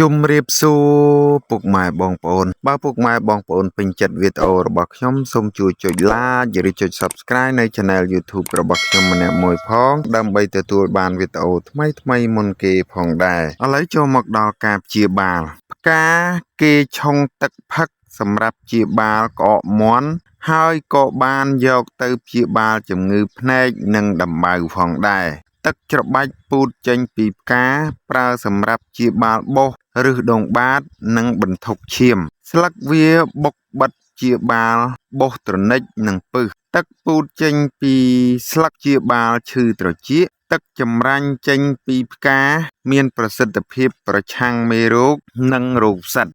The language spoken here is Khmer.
ជុំរៀបសួរពុកម៉ែបងប្អូនបើពុកម៉ែបងប្អូនពេញចិត្តវីដេអូរបស់ខ្ញុំសូមជួយចុច Like ឬចុច Subscribe នៅ Channel YouTube របស់ខ្ញុំម្នាក់មួយផងដើម្បីទទួលបានវីដេអូថ្មីៗមុនគេផងដែរឥឡូវចូលមកដល់ការព្យាបាលផ្កាគេឆុងទឹកផឹកសម្រាប់ព្យាបាលក្អកមាន់ហើយក៏បានយកទៅព្យាបាលជំងឺភ្នែកនិងដំបៅផងដែរទឹកច្របាច់ពូតចេញពីផ្កាប្រើសម្រាប់ព្យាបាលបោសឬដងបាតនិងបន្ថុកឈាមស្លឹកវាបុកបិទព្យាបាលបោសត្រនិចនិងពឹសទឹកពូតចេញពីស្លឹកព្យាបាលឈឺត្រចៀកទឹកចម្រាញ់ចេញពីផ្កាមានប្រសិទ្ធភាពប្រឆាំងមេរោគនិងរោគផ្សិត